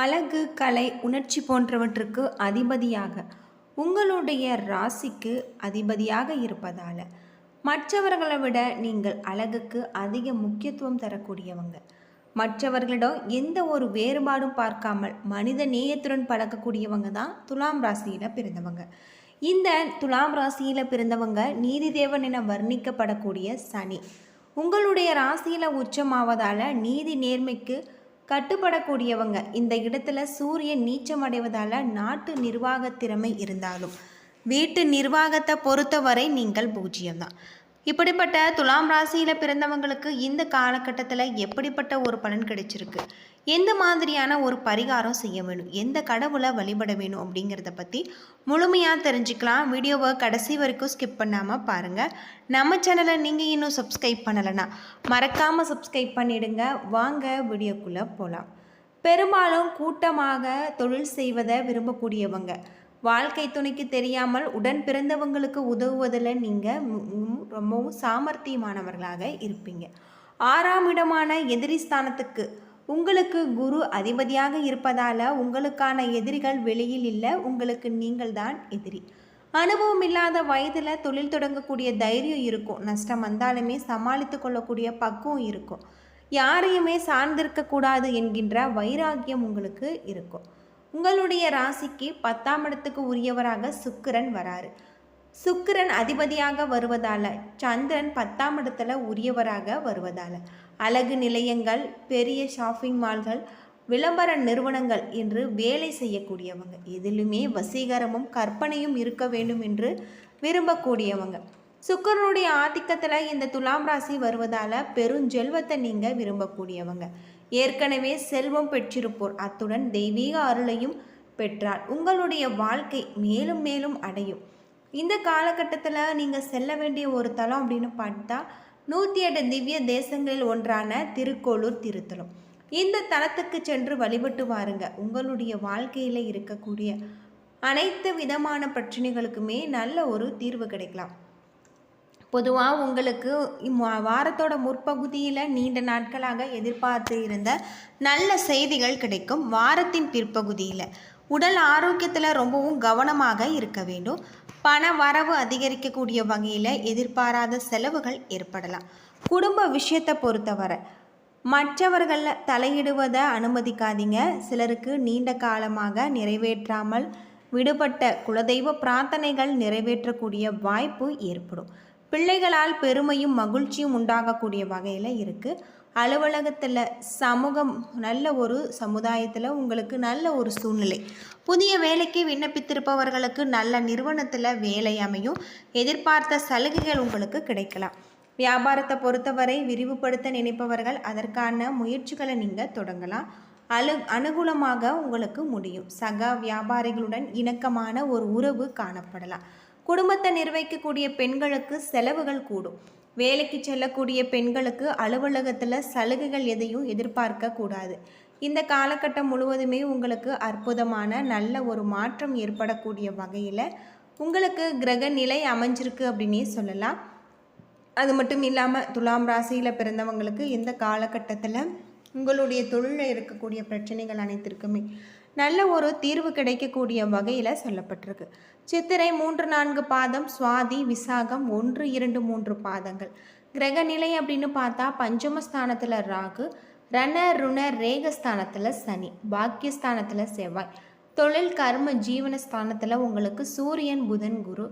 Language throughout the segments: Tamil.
அழகு, கலை, உணர்ச்சி போன்றவற்றுக்கு அதிபதியாக உங்களுடைய ராசிக்கு அதிபதியாக இருப்பதால் மற்றவர்களை விட நீங்கள் அழகுக்கு அதிக முக்கியத்துவம் தரக்கூடியவங்க. மற்றவர்களிடம் எந்த ஒரு வேறுபாடும் பார்க்காமல் மனித நேயத்துடன் பழக்கக்கூடியவங்க தான் துலாம் ராசியில் பிறந்தவங்க. இந்த துலாம் ராசியில் பிறந்தவங்க நீதி தேவன் என வர்ணிக்கப்படக்கூடிய சனி உங்களுடைய ராசியில் உச்சமாவதால் நீதி நேர்மைக்கு கட்டுப்படக்கூடியவங்க. இந்த இடத்துல சூரியன் நீச்சம் அடைவதால் நாட்டு நிர்வாக திறமை இருந்தாலும் வீட்டு நிர்வாகத்தை பொறுத்தவரை நீங்கள் பூஜ்ஜியம்தான். இப்படிப்பட்ட துலாம் ராசியில் பிறந்தவங்களுக்கு இந்த காலகட்டத்தில் எப்படிப்பட்ட ஒரு பலன் கிடைச்சிருக்கு, எந்த மாதிரியான ஒரு பரிகாரம் செய்ய வேணும், எந்த கடவுளை வழிபட வேணும் அப்படிங்கிறத பற்றி முழுமையாக தெரிஞ்சுக்கலாம். வீடியோவை கடைசி வரைக்கும் ஸ்கிப் பண்ணாமல் பாருங்கள். நம்ம சேனலை நீங்கள் இன்னும் சப்ஸ்கிரைப் பண்ணலைன்னா மறக்காமல் சப்ஸ்கிரைப் பண்ணிவிடுங்க. வாங்க வீடியோக்குள்ளே போகலாம். பெரும்பாலும் கூட்டமாக தொழில் செய்வதை விரும்பக்கூடியவங்க, வாழ்க்கை துணைக்கு தெரியாமல் உடன் பிறந்தவங்களுக்கு உதவுவதில் நீங்கள் ரொம்பவும் சாமர்த்தியமானவர்களாக இருப்பீங்க. 6ஆம் இடமான எதிரி ஸ்தானத்துக்கு உங்களுக்கு குரு அதிபதியாக இருப்பதால் உங்களுக்கான எதிரிகள் வெளியில் இல்லை, உங்களுக்கு நீங்கள் தான் எதிரி. அனுபவம் இல்லாத வயதில் தொழில் தொடங்கக்கூடிய தைரியம் இருக்கும். நஷ்டம் வந்தாலுமே சமாளித்து கொள்ளக்கூடிய பக்குவம் இருக்கும். யாரையுமே சார்ந்திருக்கக்கூடாது என்கின்ற வைராக்கியம் உங்களுக்கு இருக்கும். உங்களுடைய ராசிக்கு 10ஆம் இடத்துக்கு உரியவராக சுக்கிரன் வராரு. சுக்கிரன் அதிபதியாக வருவதால், சந்திரன் 10ஆம் இடத்துல உரியவராக வருவதால் அழகு நிலையங்கள், பெரிய ஷாப்பிங் மால்கள், விளம்பர நிறுவனங்கள் என்று வேலை செய்யக்கூடியவங்க, எதிலுமே வசீகரமும் கற்பனையும் இருக்க வேண்டும் என்று விரும்பக்கூடியவங்க. சுக்கிரனுடைய ஆதிக்கத்தில் இந்த துலாம் ராசி வருவதால் பெருஞ்செல்வத்தை நீங்கள் விரும்பக்கூடியவங்க. ஏற்கனவே செல்வம் பெற்றிருப்போர், அத்துடன் தெய்வீக அருளையும் பெற்றால் உங்களுடைய வாழ்க்கை மேலும் மேலும் அடையும். இந்த காலகட்டத்தில் நீங்கள் செல்ல வேண்டிய ஒரு தலம் அப்படின்னு பார்த்தா 108 திவ்ய தேசங்களில் ஒன்றான திருக்கோளூர் திருத்தலம். இந்த தலத்துக்கு சென்று வழிபட்டு வாருங்க. உங்களுடைய வாழ்க்கையில் இருக்கக்கூடிய அனைத்து விதமான பிரச்சனைகளுக்குமே நல்ல ஒரு தீர்வு கிடைக்கலாம். பொதுவாக உங்களுக்கு வாரத்தோட முற்பகுதியில் நீண்ட நாட்களாக எதிர்பார்த்து இருந்த நல்ல செய்திகள் கிடைக்கும். வாரத்தின் பிற்பகுதியில் உடல் ஆரோக்கியத்தில் ரொம்பவும் கவனமாக இருக்க வேண்டும். பண வரவு அதிகரிக்கக்கூடிய வகையில் எதிர்பாராத செலவுகள் ஏற்படலாம். குடும்ப விஷயத்தை பொறுத்தவரை மற்றவர்களை தலையிடுவதை அனுமதிக்காதீங்க. சிலருக்கு நீண்ட காலமாக நிறைவேற்றாமல் விடுபட்ட குலதெய்வ பிரார்த்தனைகள் நிறைவேற்றக்கூடிய வாய்ப்பு ஏற்படும். பிள்ளைகளால் பெருமையும் மகிழ்ச்சியும் உண்டாகக்கூடிய வகையில் இருக்குது. அலுவலகத்தில் சமூகம் நல்ல ஒரு சமுதாயத்தில் உங்களுக்கு நல்ல ஒரு சூழ்நிலை. புதிய வேலைக்கு விண்ணப்பித்திருப்பவர்களுக்கு நல்ல நிறுவனத்தில் வேலை அமையும். எதிர்பார்த்த சலுகைகள் உங்களுக்கு கிடைக்கலாம். வியாபாரத்தை பொறுத்தவரை விரிவுபடுத்த நினைப்பவர்கள் அதற்கான முயற்சிகளை நீங்கள் தொடங்கலாம். அனுகூலமாக உங்களுக்கு முடியும். சக வியாபாரிகளுடன் இணக்கமான ஒரு உறவு காணப்படலாம். குடும்பத்தை நிர்வகிக்கக்கூடிய பெண்களுக்கு செலவுகள் கூடும். வேலைக்கு செல்லக்கூடிய பெண்களுக்கு அலுவலகத்தில் சலுகைகள் எதையும் எதிர்பார்க்க கூடாது. இந்த காலகட்டம் முழுவதுமே உங்களுக்கு அற்புதமான நல்ல ஒரு மாற்றம் ஏற்படக்கூடிய வகையில் உங்களுக்கு கிரக நிலை அமைஞ்சிருக்கு அப்படின்னே சொல்லலாம். அது மட்டும் இல்லாமல் துலாம் ராசியில் பிறந்தவங்களுக்கு இந்த காலகட்டத்தில் உங்களுடைய தொழிலில் இருக்கக்கூடிய பிரச்சனைகள் அனைத்திற்குமே நல்ல ஒரு தீர்வு கிடைக்கக்கூடிய வகையில் சொல்லப்பட்டிருக்கு. சித்திரை 3-4 பாதம், சுவாதி, விசாகம் 1-2-3 பாதங்கள். கிரக நிலை அப்படின்னு பார்த்தா பஞ்சமஸ்தானத்தில் ராகு, ரண ருண ரேகஸ்தானத்தில் சனி, பாக்கியஸ்தானத்தில் செவ்வாய், தொழில் கர்ம ஜீவனஸ்தானத்தில் உங்களுக்கு சூரியன் புதன் குரு,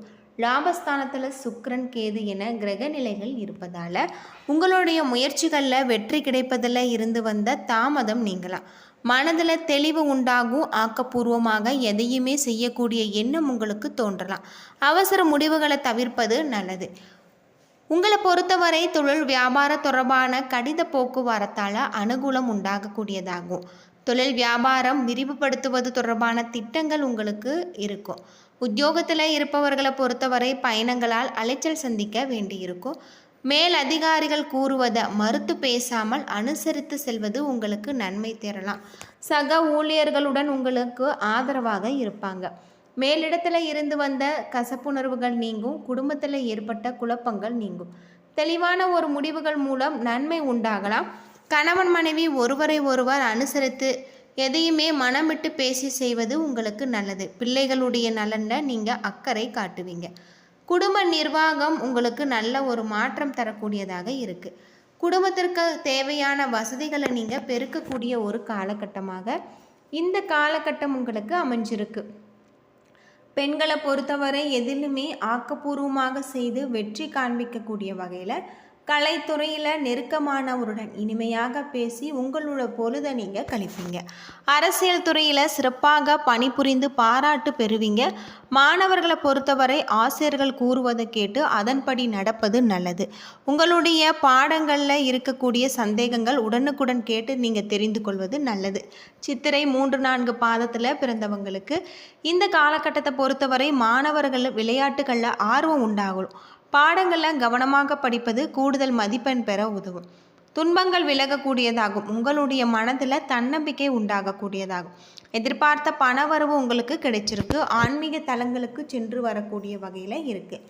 லாபஸ்தானத்தில் சுக்கிரன் கேது என கிரக நிலைகள் இருப்பதால் உங்களுடைய முயற்சிகளில் வெற்றி கிடைப்பதில் இருந்து வந்த தாமதம் நீங்களாம். மனதில் தெளிவு உண்டாகும். ஆக்கப்பூர்வமாக எதையுமே செய்யக்கூடிய எண்ணம் உங்களுக்கு தோன்றலாம். அவசர முடிவுகளை தவிர்ப்பது நல்லது. உங்களை பொறுத்தவரை தொழில் வியாபார தொடர்பான கடித போக்குவரத்தால் அனுகூலம் உண்டாகக்கூடியதாகும். தொழில் வியாபாரம் விரிவுபடுத்துவது தொடர்பான திட்டங்கள் உங்களுக்கு இருக்கும். உத்தியோகத்தில் இருப்பவர்களை பொறுத்தவரை பயணங்களால் அலைச்சல் சந்திக்க வேண்டியிருக்கும். மேல் அதிகாரிகள் கூறுவதை மறுத்து பேசாமல் அனுசரித்து செல்வது உங்களுக்கு நன்மை தரலாம். சக ஊழியர்களுடன் உங்களுக்கு ஆதரவாக இருப்பாங்க. மேலிடத்தில் இருந்து வந்த கசப்புணர்வுகள் நீங்கும். குடும்பத்தில் ஏற்பட்ட குழப்பங்கள் நீங்கும். தெளிவான ஒரு முடிவுகள் மூலம் நன்மை உண்டாகலாம். கணவன் மனைவி ஒருவரை ஒருவர் அனுசரித்து எதையுமே மனமிட்டு பேசி செய்வது உங்களுக்கு நல்லது. பிள்ளைகளுடைய நலனில் நீங்கள் அக்கறை காட்டுவீங்க. குடும்ப நிர்வாகம் உங்களுக்கு நல்ல ஒரு மாற்றம் தரக்கூடியதாக இருக்குது. குடும்பத்திற்கு தேவையான வசதிகளை நீங்கள் பெருக்கக்கூடிய ஒரு காலகட்டமாக இந்த காலகட்டம் உங்களுக்கு அமைஞ்சிருக்கு. பெண்களை பொறுத்தவரை எதிலுமே ஆக்கப்பூர்வமாக செய்து வெற்றி காண்பிக்கக்கூடிய வகையில் கலைத்துறையில் நெருக்கமானவருடன் இனிமையாக பேசி உங்களோட பொழுதை நீங்கள் கழிப்பீங்க. அரசியல் துறையில் சிறப்பாக பணிபுரிந்து பாராட்டு பெறுவீங்க. மாணவர்களை பொறுத்தவரை ஆசிரியர்கள் கூறுவதை கேட்டு அதன்படி நடப்பது நல்லது. உங்களுடைய பாடங்களில் இருக்கக்கூடிய சந்தேகங்கள் உடனுக்குடன் கேட்டு நீங்கள் தெரிந்து கொள்வது நல்லது. சித்திரை 3-4 பாதத்தில் பிறந்தவங்களுக்கு இந்த காலகட்டத்தை பொறுத்தவரை மாணவர்கள் விளையாட்டுகளில் ஆர்வம் உண்டாகும். பாடங்களில் கவனமாக படிப்பது கூடுதல் மதிப்பெண் பெற உதவும். துன்பங்கள் விலகக்கூடியதாகும். உங்களுடைய மனதில் தன்னம்பிக்கை உண்டாகக்கூடியதாகும். எதிர்பார்த்த பணவரவு உங்களுக்கு கிடைச்சிருக்கு. ஆன்மீக தலங்களுக்கு சென்று வரக்கூடிய வகையில் இருக்குது.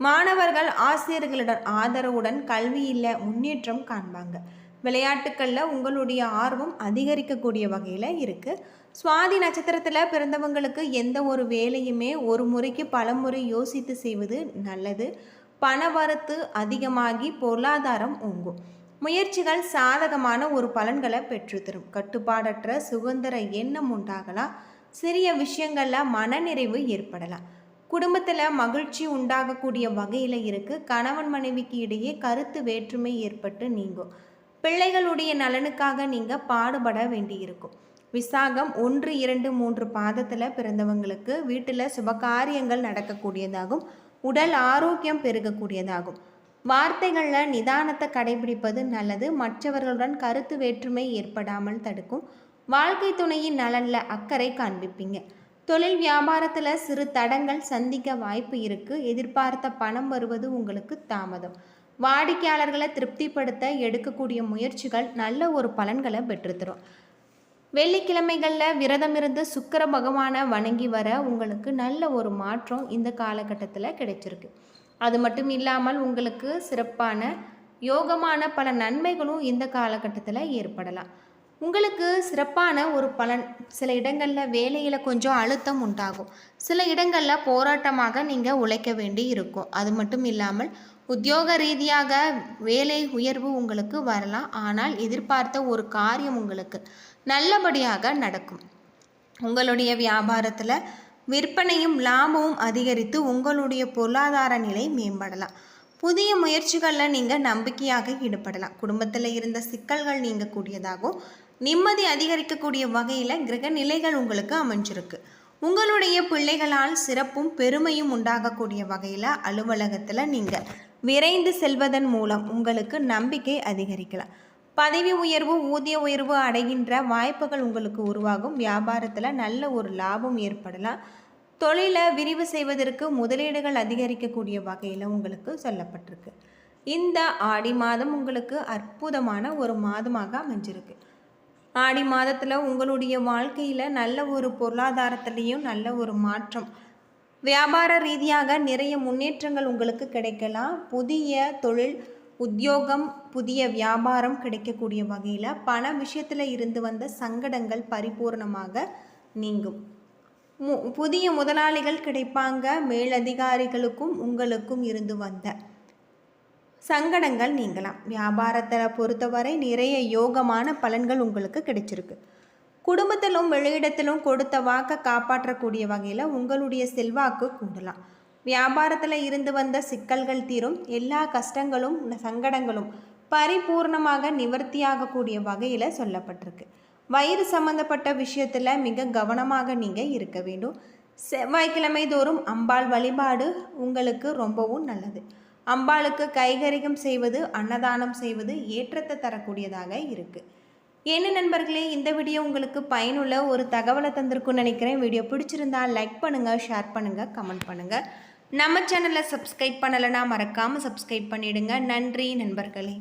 மாணவர்கள் ஆசிரியர்களிடம் ஆதரவுடன் கல்வியில் முன்னேற்றம் காண்பாங்க. விளையாட்டுக்களில் உங்களுடைய ஆர்வம் அதிகரிக்கக்கூடிய வகையில் இருக்குது. சுவாதி நட்சத்திரத்தில் பிறந்தவங்களுக்கு எந்த ஒரு வேலையுமே ஒரு முறைக்கு பலமுறை யோசித்து செய்வது நல்லது. பணவரத்து அதிகமாகி பொருளாதாரம் ஓங்கும். முயற்சிகள் சாதகமான ஒரு பலன்களை பெற்றுத்தரும். கட்டுப்பாடற்ற சுதந்திர எண்ணம் உண்டாகலாம். சிறிய விஷயங்களில் மனநிறைவு ஏற்படலாம். குடும்பத்தில் மகிழ்ச்சி உண்டாகக்கூடிய வகையில் இருக்குது. கணவன் மனைவிக்கு இடையே கருத்து வேற்றுமை ஏற்பட்டு நீங்கும். பிள்ளைகளுடைய நலனுக்காக நீங்கள் பாடுபட வேண்டியிருக்கும். விசாகம் 1, 2, 3 பாதத்தில் பிறந்தவங்களுக்கு வீட்டில் சுபகாரியங்கள் நடக்கக்கூடியதாகும். உடல் ஆரோக்கியம் பெருகக்கூடியதாகும். வார்த்தைகளில் நிதானத்தை கடைபிடிப்பது நல்லது. மற்றவர்களுடன் கருத்து வேற்றுமை ஏற்படாமல் தடுக்கும். வாழ்க்கை துணையின் நலனில் அக்கறை காண்பிப்பீங்க. தொழில் வியாபாரத்தில் சிறு தடங்கள் சந்திக்க வாய்ப்பு இருக்குது. எதிர்பார்த்த பணம் வருவது உங்களுக்கு தாமதம். வாடிக்கையாளர்களை திருப்திப்படுத்த எடுக்கக்கூடிய முயற்சிகள் நல்ல ஒரு பலன்களை பெற்றுத்தரும். வெள்ளிக்கிழமைகளில் விரதமிருந்து சுக்கிர பகவானை வணங்கி வர உங்களுக்கு நல்ல ஒரு மாற்றம் இந்த காலகட்டத்தில் கிடைச்சிருக்கு. அது மட்டும் இல்லாமல் உங்களுக்கு சிறப்பான யோகமான பல நன்மைகளும் இந்த காலகட்டத்தில் ஏற்படலாம். உங்களுக்கு சிறப்பான ஒரு பலன். சில இடங்களில் வேலையில் கொஞ்சம் அழுத்தம் உண்டாகும். சில இடங்களில் போராட்டமாக நீங்கள் உழைக்க வேண்டி இருக்கும். அது மட்டும் இல்லாமல் உத்தியோக ரீதியாக வேலை உயர்வு உங்களுக்கு வரலாம். ஆனால் எதிர்பார்த்த ஒரு காரியம் உங்களுக்கு நல்லபடியாக நடக்கும். உங்களுடைய வியாபாரத்தில் விற்பனையும் லாபமும் அதிகரித்து உங்களுடைய பொருளாதார நிலை மேம்படலாம். புதிய முயற்சிகளில் நீங்கள் நம்பிக்கையாக ஈடுபடலாம். குடும்பத்தில் இருந்த சிக்கல்கள் நீங்கக்கூடியதாகவும் நிம்மதி அதிகரிக்கக்கூடிய வகையில் கிரக நிலைகள் உங்களுக்கு அமைஞ்சிருக்கு. உங்களுடைய பிள்ளைகளால் சிறப்பும் பெருமையும் உண்டாகக்கூடிய வகையில் அலுவலகத்தில் நீங்கள் விரைந்து செல்வதன் மூலம் உங்களுக்கு நம்பிக்கை அதிகரிக்கலாம். பதவி உயர்வு ஊதிய உயர்வு அடைகின்ற வாய்ப்புகள் உங்களுக்கு உருவாகும். வியாபாரத்தில் நல்ல ஒரு லாபம் ஏற்படலாம். தொழிலை விரிவு செய்வதற்கு முதலீடுகள் அதிகரிக்கக்கூடிய வகையில் உங்களுக்கு சொல்லப்பட்டிருக்கு. இந்த ஆடி மாதம் உங்களுக்கு அற்புதமான ஒரு மாதமாக அமைஞ்சிருக்கு. ஆடி மாதத்தில் உங்களுடைய வாழ்க்கையில் நல்ல ஒரு பொருளாதாரத்திலையும் நல்ல ஒரு மாற்றம், வியாபார ரீதியாக நிறைய முன்னேற்றங்கள் உங்களுக்கு கிடைக்கலாம். புதிய தொழில் உத்தியோகம் புதிய வியாபாரம் கிடைக்கக்கூடிய வகையில் பண விஷயத்தில் இருந்து வந்த சங்கடங்கள் பரிபூர்ணமாக நீங்கும். புதிய முதலாளிகள் கிடைப்பாங்க. மேலதிகாரிகளுக்கும் உங்களுக்கும் இருந்து வந்த சங்கடங்கள் நீங்கலாம். வியாபாரத்தை பொறுத்தவரை நிறைய யோகமான பலன்கள் உங்களுக்கு கிடைச்சிருக்கு. குடும்பத்திலும் வெளியிடத்திலும் கொடுத்த வாக்கை காப்பாற்றக்கூடிய வகையில் உங்களுடைய செல்வாக்கு கூடலாம். வியாபாரத்தில் இருந்து வந்த சிக்கல்கள் தீரும். எல்லா கஷ்டங்களும் சங்கடங்களும் பரிபூர்ணமாக நிவர்த்தியாகக்கூடிய வகையில் சொல்லப்பட்டிருக்கு. வயிறு சம்பந்தப்பட்ட விஷயத்தில் மிக கவனமாக நீங்கள் இருக்க வேண்டும். செவ்வாய்க்கிழமை தோறும் அம்பாள் வழிபாடு உங்களுக்கு ரொம்பவும் நல்லது. அம்பாளுக்கு கைகரிகம் செய்வது அன்னதானம் செய்வது ஏற்றத்தை தரக்கூடியதாக இருக்குது. என்ன நண்பர்களே, இந்த வீடியோ உங்களுக்கு பயனுள்ள ஒரு தகவலை தந்திருக்குன்னு நினைக்கிறேன். வீடியோ பிடிச்சிருந்தா லைக் பண்ணுங்கள், ஷேர் பண்ணுங்கள், கமெண்ட் பண்ணுங்கள். நம்ம சேனலை சப்ஸ்கிரைப் பண்ணலைன்னா மறக்காமல் சப்ஸ்கிரைப் பண்ணிவிடுங்க. நன்றி நண்பர்களே.